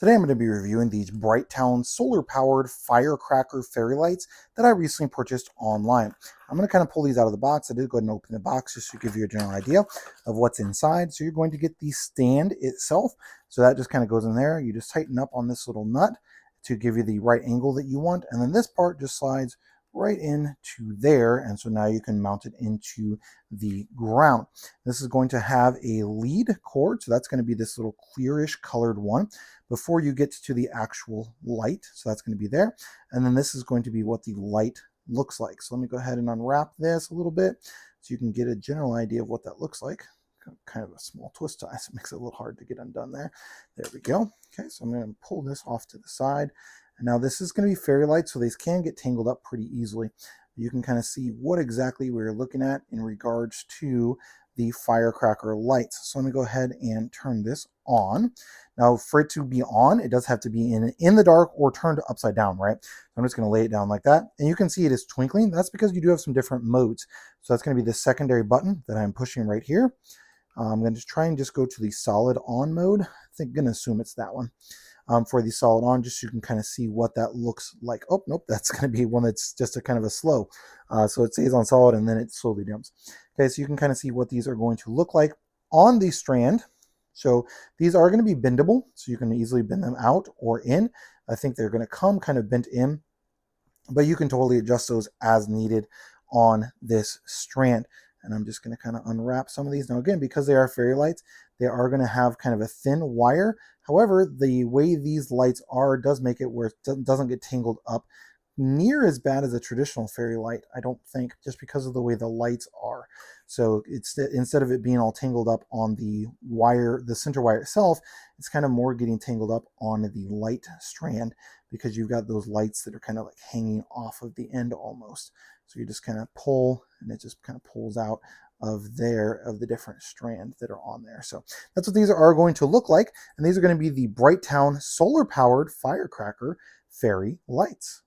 Today I'm going to be reviewing these Brightown solar-powered Firecracker fairy lights that I recently purchased online. I'm going to kind of pull these out of the box. I did go ahead and open the box just to give you a general idea of what's inside. So you're going to get the stand itself. So that just kind of goes in there. You just tighten up on this little nut to give you the right angle that you want. And then this part just slides right into there, and so now you can mount it into the ground. This is going to have a lead cord, so that's going to be this little clearish colored one before you get to the actual light. So that's going to be there, and then this is going to be what the light looks like. So let me go ahead and unwrap this a little bit so you can get a general idea of what that looks like. Kind of a small twist tie, so it makes it a little hard to get undone there. There we go. Okay, so I'm going to pull this off to the side. And now this is going to be fairy lights, so these can get tangled up pretty easily. You can kind of see what exactly we're looking at in regards to the Firecracker lights. So I'm going to go ahead and turn this on. Now, for it to be on, it does have to be in the dark or turned upside down, right? So I'm just going to lay it down like that. And you can see it is twinkling. That's because you do have some different modes. So that's going to be the secondary button that I'm pushing right here. I'm going to try and just go to the solid on mode. I'm going to assume it's that one. For the solid on, just so you can kind of see what that looks like. Oh, nope, that's going to be one that's just a kind of a slow. So it stays on solid and then it slowly jumps. Okay, so you can kind of see what these are going to look like on the strand. So these are going to be bendable, so you can easily bend them out or in. I think they're going to come kind of bent in, but you can totally adjust those as needed on this strand. And I'm just going to kind of unwrap some of these. Now again, because they are fairy lights, they are going to have kind of a thin wire. However, the way these lights are does make it where it doesn't get tangled up near as bad as a traditional fairy light, I don't think, just because of the way the lights are. So it's instead of it being all tangled up on the wire, the center wire itself, it's kind of more getting tangled up on the light strand because you've got those lights that are kind of like hanging off of the end almost. So you just kind of pull and it just kind of pulls out of the different strands that are on there. So that's what these are going to look like. And these are going to be the Brightown solar powered Firecracker fairy lights.